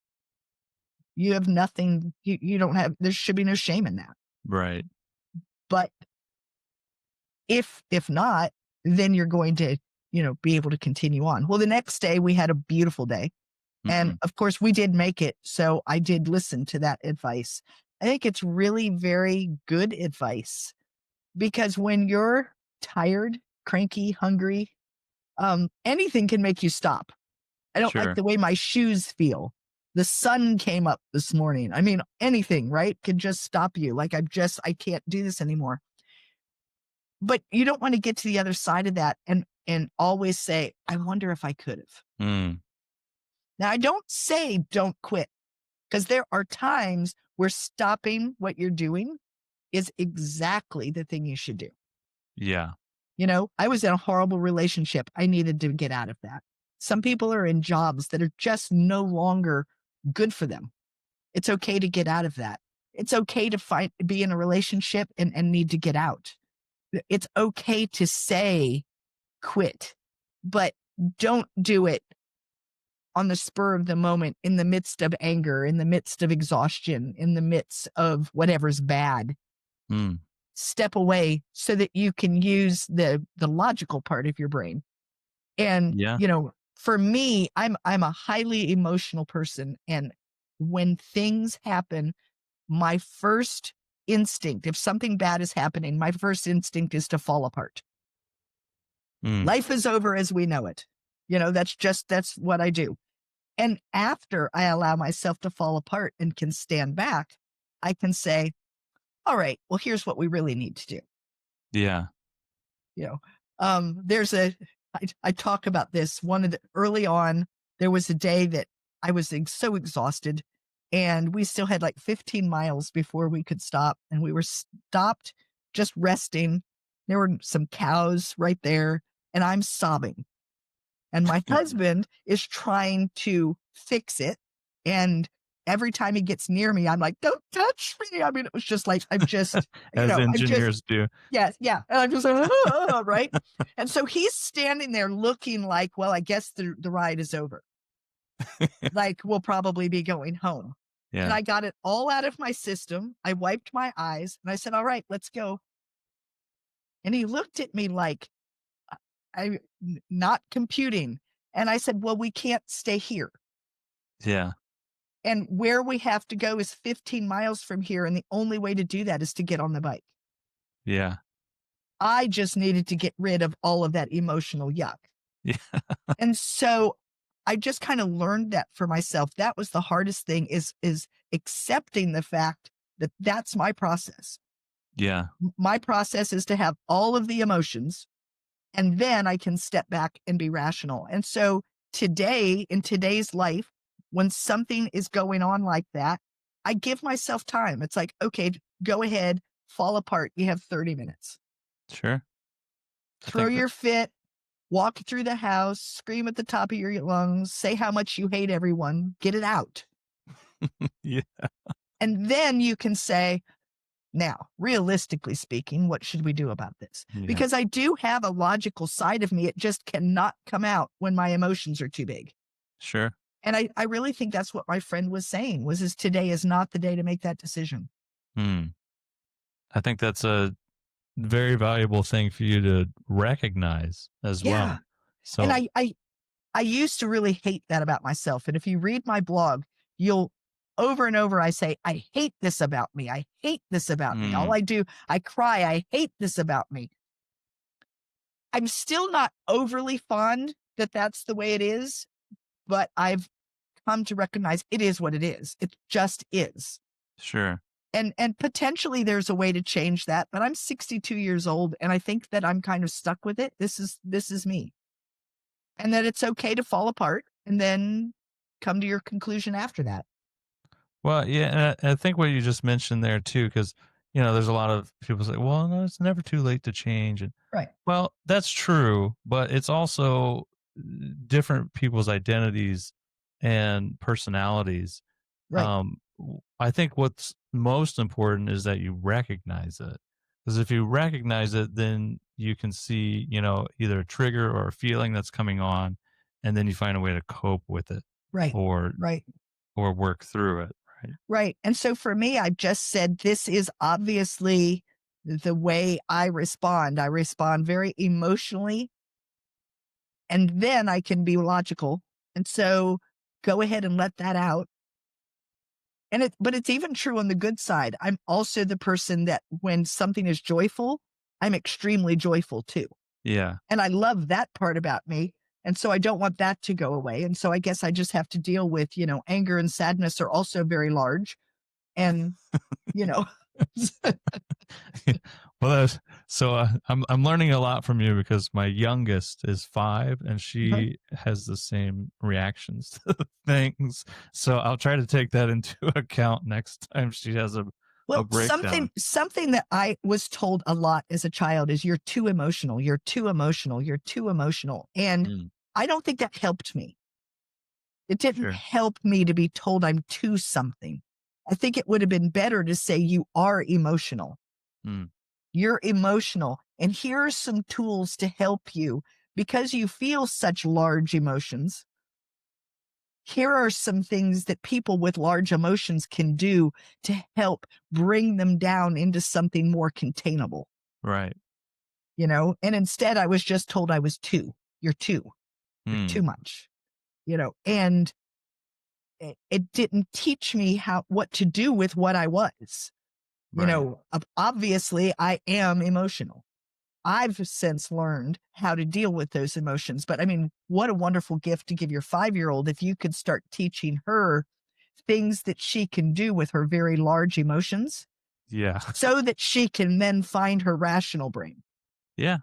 you have nothing, you don't have, there should be no shame in that. Right. But if not, then you're going to, be able to continue on. Well, the next day we had a beautiful day. And Mhm. of course we did make it. So I did listen to that advice. I think it's really very good advice because when you're tired, cranky, hungry, anything can make you stop. I don't like Sure. the way my shoes feel. The sun came up this morning. I mean, anything, right? Can just stop you. Like I can't do this anymore. But you don't want to get to the other side of that and always say, I wonder if I could have. Mm. Now, I don't say don't quit because there are times where stopping what you're doing is exactly the thing you should do. Yeah. I was in a horrible relationship. I needed to get out of that. Some people are in jobs that are just no longer good for them. It's okay to get out of that. It's okay to be in a relationship and need to get out. It's okay to say quit, but don't do it on the spur of the moment, in the midst of anger, in the midst of exhaustion, in the midst of whatever's bad. Mm. Step away so that you can use the logical part of your brain. And, Yeah. for me, I'm a highly emotional person. And when things happen, my first instinct, if something bad is happening, my first instinct is to fall apart. Mm. Life is over as we know it. That's what I do. And after I allow myself to fall apart and can stand back, I can say, all right, well, here's what we really need to do. Yeah. You know, there's I talk about this early on, there was a day that I was so exhausted and we still had like 15 miles before we could stop. And we were stopped just resting. There were some cows right there and I'm sobbing. And my husband is trying to fix it. And every time he gets near me, I'm like, don't touch me. I mean, it was just like, As I'm just, engineers do. yes, yeah. And I'm just like, "Oh," right. And so he's standing there looking like, well, I guess the ride is over. Like we'll probably be going home. And Yeah. I got it all out of my system. I wiped my eyes and I said, all right, let's go. And he looked at me like not computing. And I said, well, we can't stay here. Yeah. And where we have to go is 15 miles from here. And the only way to do that is to get on the bike. Yeah. I just needed to get rid of all of that emotional yuck. Yeah. And so I just kind of learned that for myself. That was the hardest thing is accepting the fact that that's my process. Yeah. My process is to have all of the emotions and then I can step back and be rational. And so today, in today's life, when something is going on like that, I give myself time. It's like, okay, go ahead, fall apart. You have 30 minutes. Sure. I Throw think that your fit, walk through the house, scream at the top of your lungs, say how much you hate everyone, get it out. yeah. And then you can say, now, realistically speaking, what should we do about this? Yeah. Because I do have a logical side of me. It just cannot come out when my emotions are too big. Sure. And I really think that's what my friend was saying is today is not the day to make that decision. Hmm. I think that's a very valuable thing for you to recognize as Yeah. well. And So I used to really hate that about myself. And if you read my blog, you'll over and over, I say, I hate this about me. I hate this about me. All Mm, I do, I cry. I hate this about me. I'm still not overly fond that that's the way it is, but I've come to recognize it is what it is. It just is. sure. And potentially there's a way to change that, but I'm 62 years old and I think that I'm kind of stuck with it. This is me. And that it's okay to fall apart and then come to your conclusion after that. Well, yeah, and I think what you just mentioned there too, because there's a lot of people say, "Well, no, it's never too late to change," and Right. well, that's true, but it's also different people's identities and personalities. Right. I think what's most important is that you recognize it, because if you recognize it, then you can see, either a trigger or a feeling that's coming on, and then you find a way to cope with it, Right. or Right. work through it. Right. Right. And so for me, I've just said this is obviously the way I respond. I respond very emotionally and then I can be logical. And so go ahead and let that out. But it's even true on the good side. I'm also the person that when something is joyful, I'm extremely joyful too. Yeah. And I love that part about me. And so I don't want that to go away. And so I guess I just have to deal with, anger and sadness are also very large. And, you know, Well, I'm learning a lot from you because my youngest is 5 and she has the same reactions to things. So I'll try to take that into account next time she has a well, breakdown. something that I was told a lot as a child is you're too emotional, you're too emotional, you're too emotional. And Mm, I don't think that helped me. It didn't sure. help me to be told I'm too something. I think it would have been better to say you are emotional. Mm, You're emotional. And here are some tools to help you because you feel such large emotions. Here are some things that people with large emotions can do to help bring them down into something more containable, right. And instead I was just told I was too. You're too Mm, much, and it didn't teach me what to do with what I was. right. Obviously I am emotional. I've since learned how to deal with those emotions. But I mean, what a wonderful gift to give your 5-year-old if you could start teaching her things that she can do with her very large emotions Yeah. so that she can then find her rational brain. Yeah.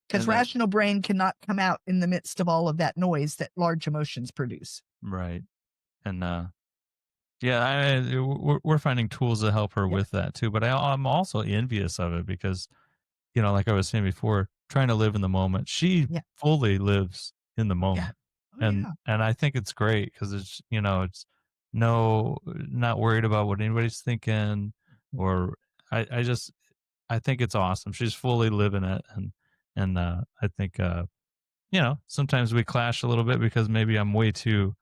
Because And that, rational brain cannot come out in the midst of all of that noise that large emotions produce. right. And yeah, we're finding tools to help her Yep. with that too. But I'm also envious of it because like I was saying before, trying to live in the moment. She Yeah. fully lives in the Yeah. moment. Oh, And yeah. I think it's great because it's no not worried about what anybody's thinking or I just I think it's awesome. She's fully living it and I think sometimes we clash a little bit because maybe I'm way too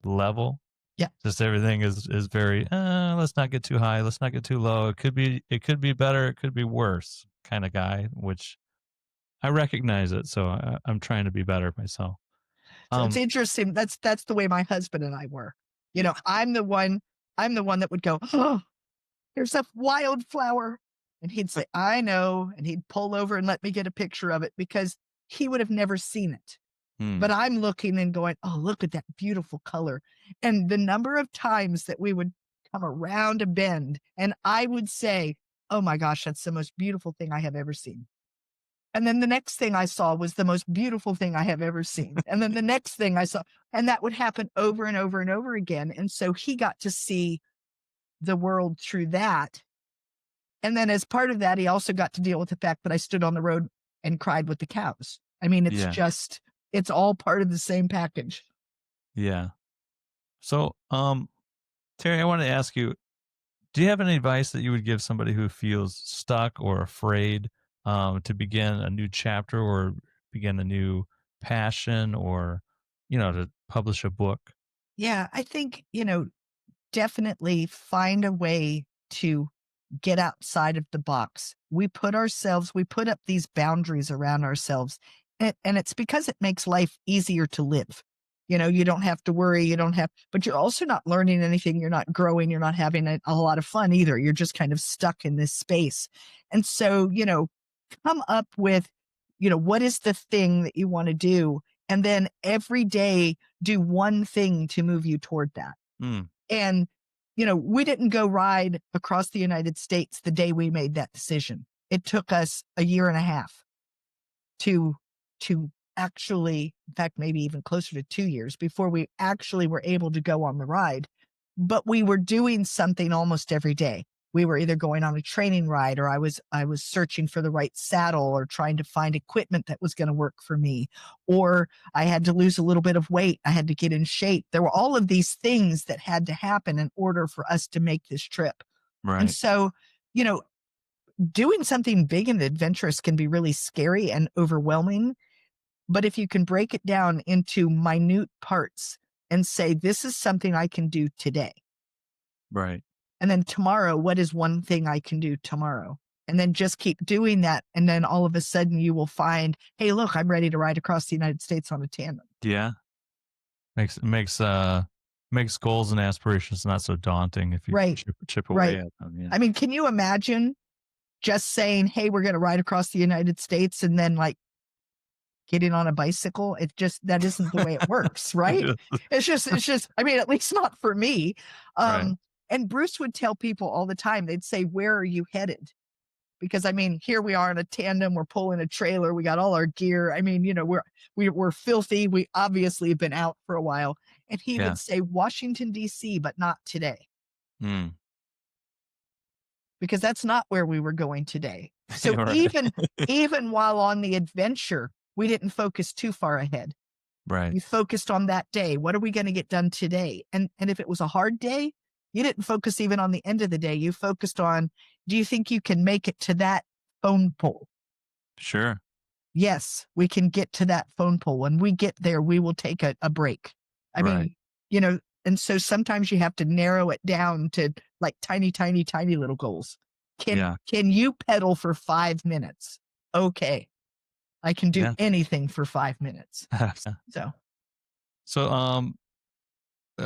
level. Yeah. Just everything is very let's not get too high, let's not get too low. It could be better, it could be worse kind of guy, which I recognize it, so I'm trying to be better myself. So it's Um, interesting. That's the way my husband and I were. I'm the one that would go, "Oh, there's a wildflower." And he'd say, "I know." And he'd pull over and let me get a picture of it because he would have never seen it. hmm, But I'm looking and going, "Oh, look at that beautiful color." And the number of times that we would come around a bend and I would say, "Oh my gosh, that's the most beautiful thing I have ever seen." And then the next thing I saw was the most beautiful thing I have ever seen. And then the next thing I saw, and that would happen over and over and over again. And so he got to see the world through that. And then as part of that, he also got to deal with the fact that I stood on the road and cried with the cows. I mean, yeah, it's all part of the same package. yeah. So, Terry, I want to ask you: do you have any advice that you would give somebody who feels stuck or afraid to begin a new chapter or begin a new passion or to publish a book? Yeah, I think, definitely find a way to get outside of the box. We put up these boundaries around ourselves. And it's because it makes life easier to live. You don't have to worry. You don't have, but you're also not learning anything. You're not growing. You're not having a lot of fun either. You're just kind of stuck in this space. And so, come up with, what is the thing that you want to do? And then every day do one thing to move you toward that. Mm, And, we didn't go ride across the United States the day we made that decision. It took us a year and a half to actually, in fact, maybe even closer to 2 years before we actually were able to go on the ride. But we were doing something almost every day. We were either going on a training ride, or I was searching for the right saddle, or trying to find equipment that was going to work for me, or I had to lose a little bit of weight. I had to get in shape. There were all of these things that had to happen in order for us to make this trip. And right. so, you know, doing something big and adventurous can be really scary and overwhelming. But if you can break it down into minute parts and say, this is something I can do today. Right. And then tomorrow, what is one thing I can do tomorrow? And then just keep doing that. And then all of a sudden you will find, hey, look, I'm ready to ride across the United States on a tandem. Yeah. Makes goals and aspirations not so daunting if you Right. chip away Right. at them. Yeah. I mean, can you imagine just saying, hey, we're going to ride across the United States, and then like getting on a bicycle? That isn't the way it works. Right. It's just, I mean, at least not for me. Right. And Bruce would tell people all the time, they'd say, where are you headed? Because I mean, here we are in a tandem, we're pulling a trailer, we got all our gear. I mean, we're filthy. We obviously have been out for a while. And he Yeah. would say, Washington, D.C., but not today, Mm. because that's not where we were going today. So Right. even while on the adventure, we didn't focus too far ahead. Right. You focused on that day. What are we going to get done today? And if it was a hard day, you didn't focus even on the end of the day. You focused on, do you think you can make it to that phone pole? Sure. Yes, we can get to that phone pole. When we get there, we will take a break. I Right. mean, and so sometimes you have to narrow it down to like tiny, tiny, tiny little goals. Yeah. Can you pedal for 5 minutes? Okay. I can do Yeah. anything for 5 minutes. Yeah. So So,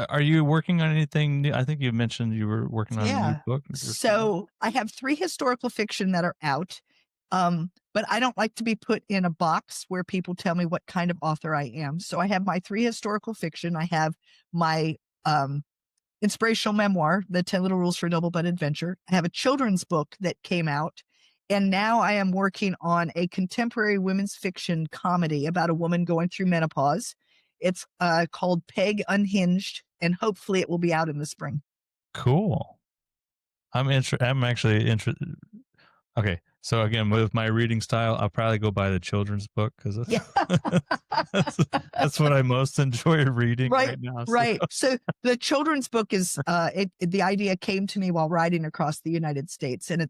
are you working on anything new? I think you mentioned you were working on a new yeah. book or something. So I have 3 historical fiction that are out. But I don't like to be put in a box where people tell me what kind of author I am. So I have my 3 historical fiction. I have my inspirational memoir, The 10 Little Rules for a Double-Butted Adventure. I have a children's book that came out. And now I am working on a contemporary women's fiction comedy about a woman going through menopause. It's called Peg Unhinged, and hopefully it will be out in the spring. Cool. I'm actually interested. Okay. So again, with my reading style, I'll probably go buy the children's book because Yeah. that's, that's what I most enjoy reading Right, right now. So, right. So the children's book is the idea came to me while riding across the United States, and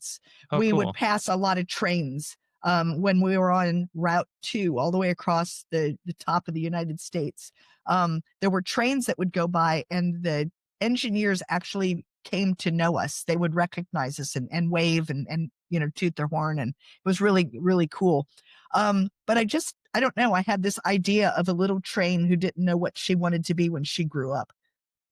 oh, we would cool. pass a lot of trains when we were on Route 2 all the way across the top of the United States. There were trains that would go by, and the engineers actually came to know us. They would recognize us and wave and toot their horn, and it was really, really cool. But I don't know. I had this idea of a little train who didn't know what she wanted to be when she grew up.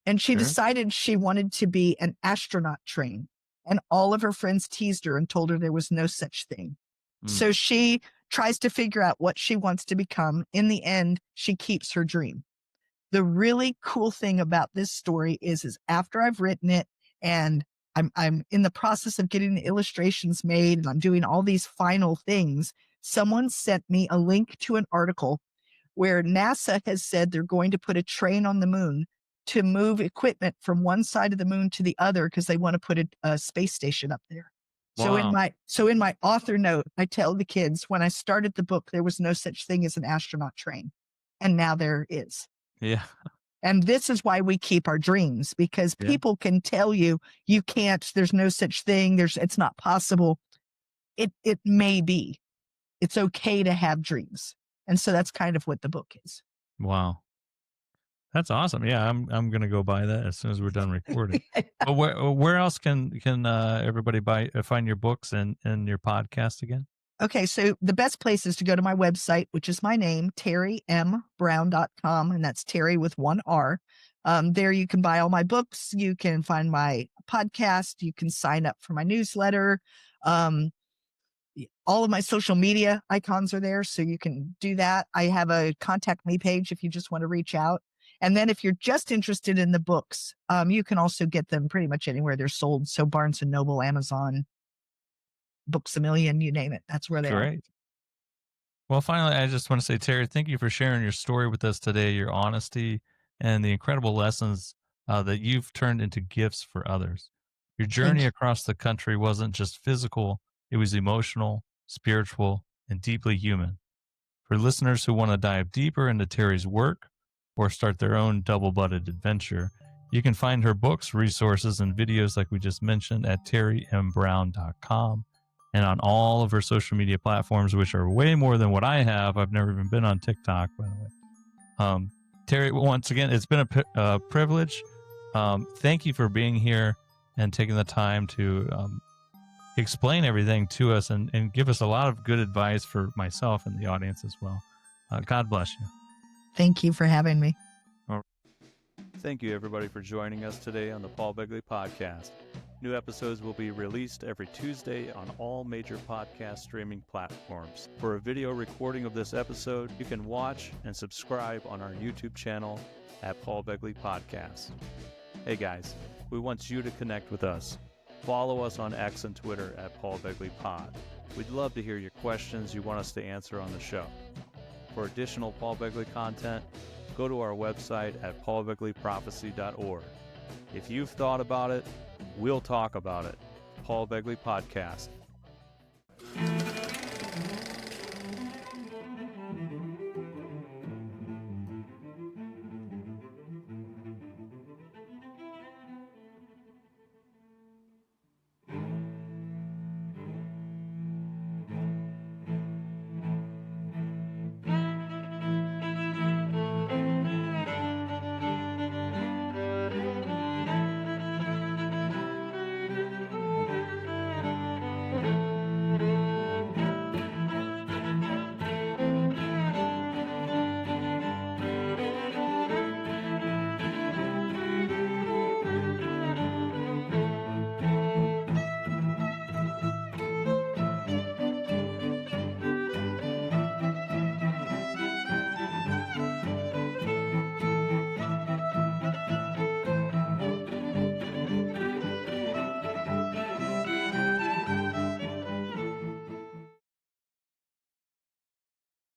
And she Sure. decided she wanted to be an astronaut train. And all of her friends teased her and told her there was no such thing. Mm. So she tries to figure out what she wants to become. In the end, she keeps her dream. The really cool thing about this story is after I've written it, and I'm in the process of getting the illustrations made, and I'm doing all these final things, someone sent me a link to an article where NASA has said they're going to put a train on the moon to move equipment from one side of the moon to the other, because they want to put a space station up there. Wow. So in my author note, I tell the kids, when I started the book, there was no such thing as an astronaut train, and now there is. Yeah. And this is why we keep our dreams, because Yeah. people can tell you, you can't, there's no such thing, it's not possible. It may be. It's okay to have dreams. And so that's kind of what the book is. Wow. That's awesome. Yeah, I'm gonna go buy that as soon as we're done recording. But where else can everybody find your books and your podcast again? Okay, so the best place is to go to my website, which is my name, terrymBrown.com, and that's Terry with one R. There you can buy all my books. You can find my podcast. You can sign up for my newsletter. All of my social media icons are there, so you can do that. I have a contact me page if you just want to reach out. And then if you're just interested in the books, you can also get them pretty much anywhere they're sold. So Barnes and Noble, Amazon, Books A Million, you name it. That's where they are. Great. Well, finally, I just want to say, Terry, thank you for sharing your story with us today, your honesty, and the incredible lessons that you've turned into gifts for others. Your Thank journey you. across the country wasn't just physical, it was emotional, spiritual, and deeply human. For listeners who want to dive deeper into Terry's work or start their own double butted adventure, you can find her books, resources, and videos like we just mentioned at terrymbrown.com and on all of her social media platforms, which are way more than what I have. I've never even been on TikTok, by the way. Terry, once again, it's been a privilege. Thank you for being here and taking the time to explain everything to us and give us a lot of good advice for myself and the audience as well. God bless you. Thank you for having me. Thank you, everybody, for joining us today on the Paul Begley Podcast. New episodes will be released every Tuesday on all major podcast streaming platforms. For a video recording of this episode, you can watch and subscribe on our YouTube channel at Paul Begley Podcast. Hey guys, we want you to connect with us. Follow us on X and Twitter at Paul Begley Pod. We'd love to hear your questions you want us to answer on the show. For additional Paul Begley content, go to our website at paulbegleyprophecy.org. If you've thought about it, we'll talk about it. Paul Begley Podcast.